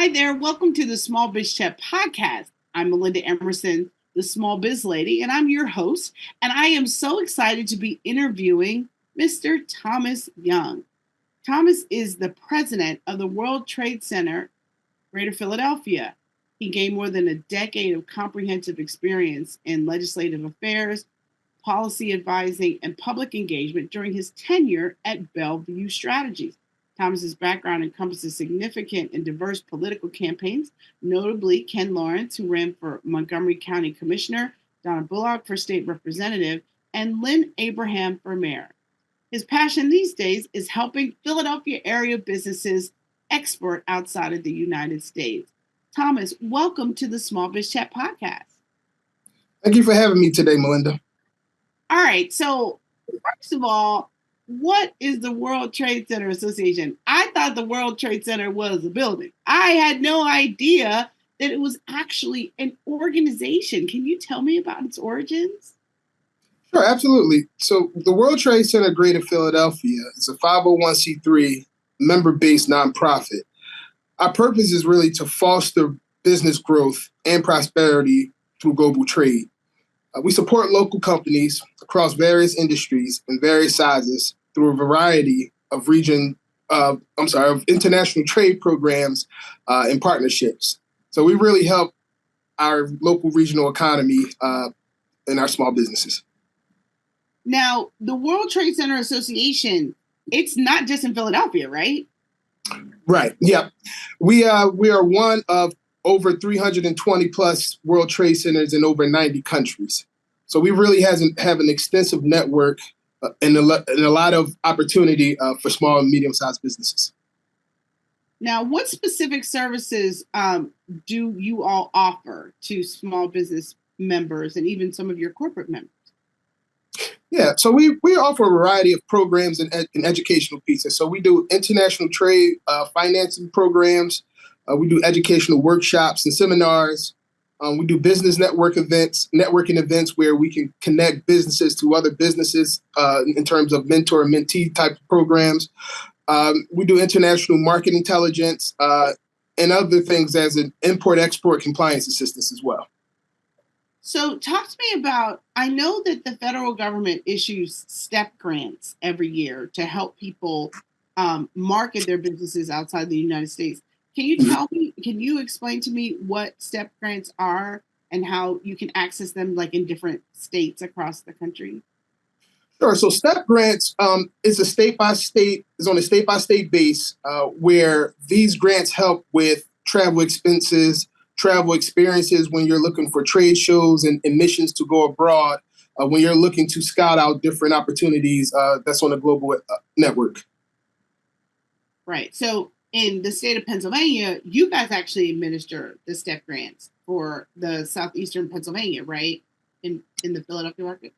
Hi there. Welcome to the Small Biz Chat podcast. I'm Melinda Emerson, the Small Biz Lady, and I'm your host. And I am so excited to be interviewing Mr. Thomas Young. Thomas is the president of the World Trade Center, Greater Philadelphia. He gained more than a decade of comprehensive experience in legislative affairs, policy advising, and public engagement during his tenure at Bellevue Strategies. Thomas's background encompasses significant and diverse political campaigns, notably Ken Lawrence, who ran for Montgomery County Commissioner, Donna Bullock for state representative, and Lynne Abraham for mayor. His passion these days is helping Philadelphia area businesses export outside of the United States. Thomas, welcome to the Small Biz Chat podcast. Thank you for having me today, Melinda. All right, so first of all, what is the World Trade Center Association? I thought the World Trade Center was a building. I had no idea that it was actually an organization. Can you tell me about its origins? Sure, absolutely. So the World Trade Center Greater Philadelphia is a 501c3 member-based nonprofit. Our purpose is really to foster business growth and prosperity through global trade. We support local companies across various industries and various sizes through a variety of international trade programs and partnerships. So we really help our local regional economy and our small businesses. Now, the World Trade Center Association, it's not just in Philadelphia, right? Right. Yeah. We are one of over 320 plus World Trade Centers in over 90 countries. So we really have an extensive network and a lot of opportunity for small and medium-sized businesses. Now, what specific services do you all offer to small business members and even some of your corporate members? Yeah, so we offer a variety of programs and educational pieces. So we do international trade financing programs. We do educational workshops and seminars. We do business networking events where we can connect businesses to other businesses in terms of mentor and mentee type of programs. We do international market intelligence and other things as an import-export compliance assistance as well. So talk to me about, I know that the federal government issues STEP grants every year to help people market their businesses outside the United States. Can you explain to me what STEP grants are and how you can access them like in different states across the country? Sure. So STEP grants is on a state-by-state base where these grants help with travel expenses, travel experiences when you're looking for trade shows and missions to go abroad, when you're looking to scout out different opportunities that's on a global network. Right. So in the state of Pennsylvania, you guys actually administer the STEP grants for the southeastern Pennsylvania, right? In the Philadelphia market?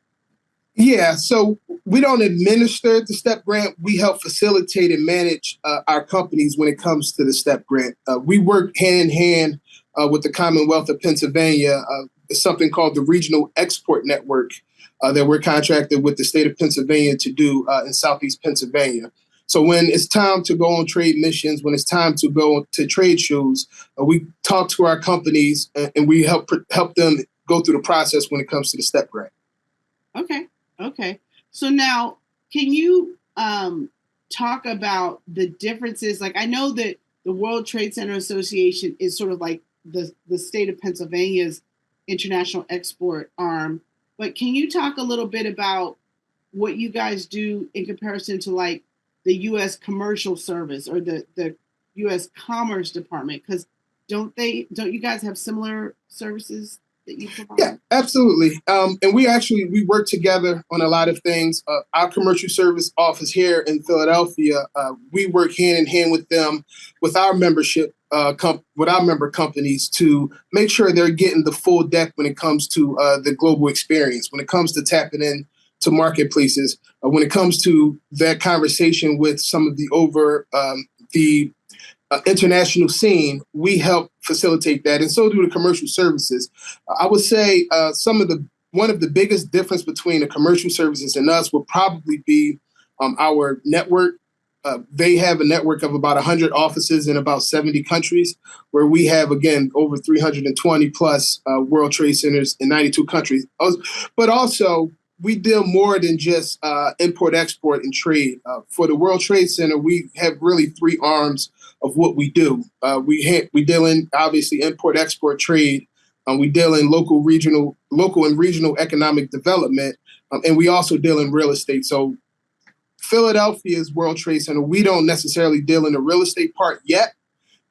Yeah, so we don't administer the STEP grant. We help facilitate and manage our companies when it comes to the STEP grant. We work hand in hand with the Commonwealth of Pennsylvania. It's something called the Regional Export Network that we're contracted with the state of Pennsylvania to do in Southeast Pennsylvania. So when it's time to go on trade missions, when it's time to go to trade shows, we talk to our companies and we help them go through the process when it comes to the STEP grant. Okay. So now, can you talk about the differences? Like, I know that the World Trade Center Association is sort of like the state of Pennsylvania's international export arm, but can you talk a little bit about what you guys do in comparison to like the U.S. Commercial Service or the U.S. Commerce Department? Because don't you guys have similar services that you provide? Yeah, absolutely. And we work together on a lot of things. Our commercial service office here in Philadelphia, we work hand in hand with them, with our membership, with our member companies to make sure they're getting the full deck when it comes to the global experience, when it comes to tapping in to marketplaces, when it comes to that conversation with some of the international scene, we help facilitate that, and so do the commercial services. I would say one of the biggest difference between the commercial services and us would probably be our network They have a network of about 100 offices in about 70 countries, where we have, again, over 320 plus World Trade Centers in 92 countries. But also, we deal more than just import, export, and trade. For the World Trade Center, we have really three arms of what we do. We deal in, obviously, import, export, trade. We deal in local and regional economic development, and we also deal in real estate. So Philadelphia's World Trade Center, we don't necessarily deal in the real estate part yet,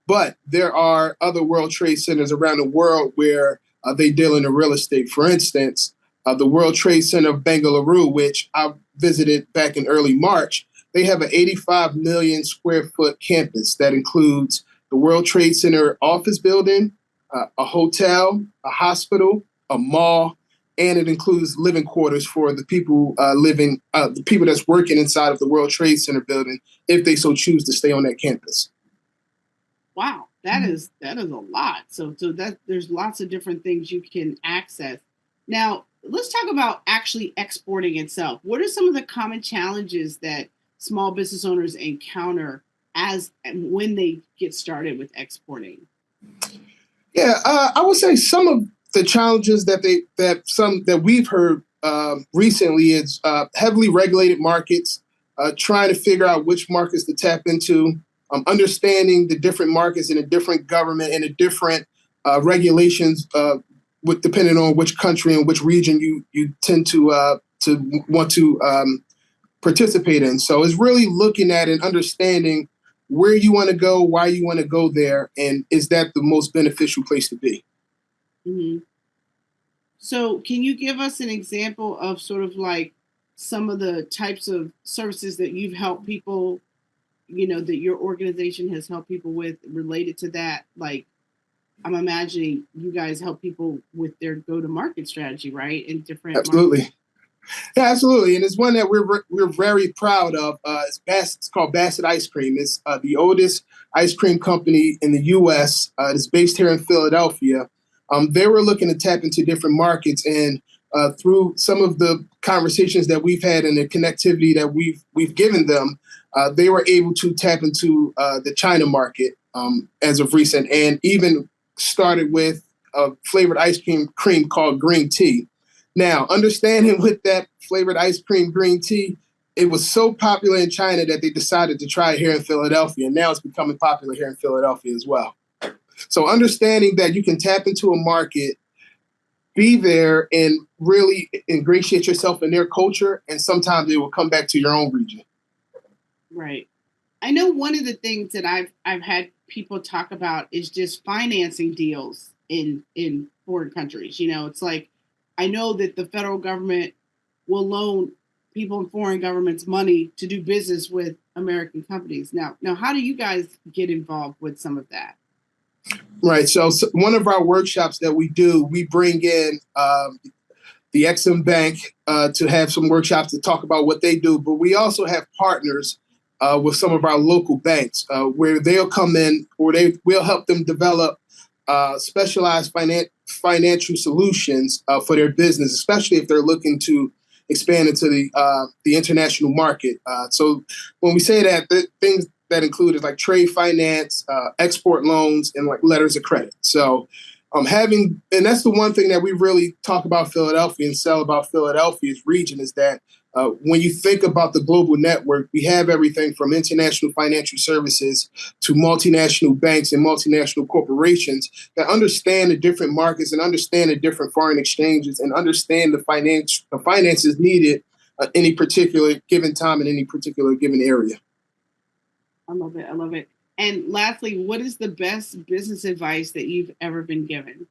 but there are other World Trade Centers around the world where they deal in the real estate. For instance, the World Trade Center of Bengaluru, which I visited back in early March, they have an 85 million square foot campus that includes the World Trade Center office building, a hotel, a hospital, a mall, and it includes living quarters for the people the people that's working inside of the World Trade Center building, if they so choose to stay on that campus. Wow, that is a lot. So that there's lots of different things you can access. Now, let's talk about actually exporting itself. What are some of the common challenges that small business owners encounter as and when they get started with exporting? Yeah, I would say some of the challenges that we've heard recently is heavily regulated markets, trying to figure out which markets to tap into, understanding the different markets in a different government and the different regulations, depending on which country and which region you tend to want to participate in. So it's really looking at and understanding where you want to go, why you want to go there, and is that the most beneficial place to be? Mm-hmm. So can you give us an example of sort of like some of the types of services that you've helped people, that your organization has helped people with related to that? Like, I'm imagining you guys help people with their go-to-market strategy, right? In different Absolutely. markets. Yeah, absolutely. And it's one that we're very proud of. It's called Bassett Ice Cream. It's the oldest ice cream company in the U.S. It's based here in Philadelphia. They were looking to tap into different markets, and through some of the conversations that we've had and the connectivity that we've given them, they were able to tap into the China market as of recent, and even started with a flavored ice cream called green tea. Now, understanding with that flavored ice cream green tea, it was so popular in China that they decided to try it here in Philadelphia, and now it's becoming popular here in Philadelphia as well. So understanding that you can tap into a market, be there, and really ingratiate yourself in their culture, and sometimes it will come back to your own region. Right. I know one of the things that I've had people talk about is just financing deals in foreign countries. It's like, I know that the federal government will loan people in foreign governments money to do business with American companies. Now, how do you guys get involved with some of that? Right. So one of our workshops that we do, we bring in the Exim Bank to have some workshops to talk about what they do. But we also have partners with some of our local banks where they'll come in, or we'll help them develop specialized financial solutions for their business, especially if they're looking to expand into the international market. So when we say that, the things that include is like trade finance, export loans, and like letters of credit. So and that's the one thing that we really talk about Philadelphia and sell about Philadelphia's region is that when you think about the global network, we have everything from international financial services to multinational banks and multinational corporations that understand the different markets and understand the different foreign exchanges and understand the finances needed any particular given time in any particular given area. I love it. I love it. And lastly, what is the best business advice that you've ever been given?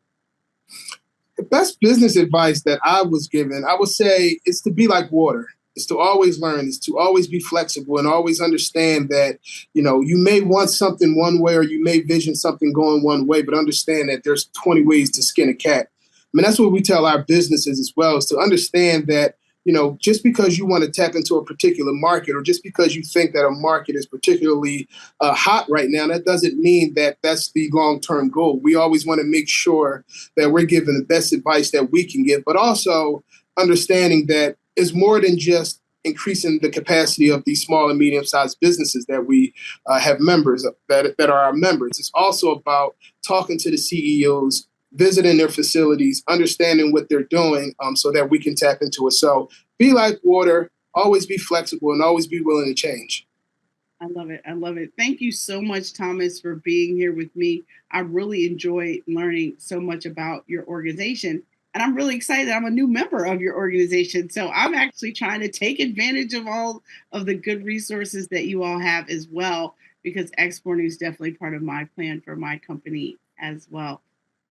The best business advice that I was given, I would say, is to be like water. It's to always learn. It's to always be flexible and always understand that, you may want something one way or you may vision something going one way, but understand that there's 20 ways to skin a cat. I mean, that's what we tell our businesses as well, is to understand that, just because you want to tap into a particular market or just because you think that a market is particularly hot right now, that doesn't mean that that's the long-term goal. We always want to make sure that we're giving the best advice that we can give, but also understanding that it's more than just increasing the capacity of these small and medium-sized businesses that we have members that are our members. It's also about talking to the CEOs, visiting their facilities, understanding what they're doing so that we can tap into it. So be like water, always be flexible, and always be willing to change. I love it. I love it. Thank you so much, Thomas, for being here with me. I really enjoyed learning so much about your organization. And I'm really excited. I'm a new member of your organization. So I'm actually trying to take advantage of all of the good resources that you all have as well, because exporting is definitely part of my plan for my company as well.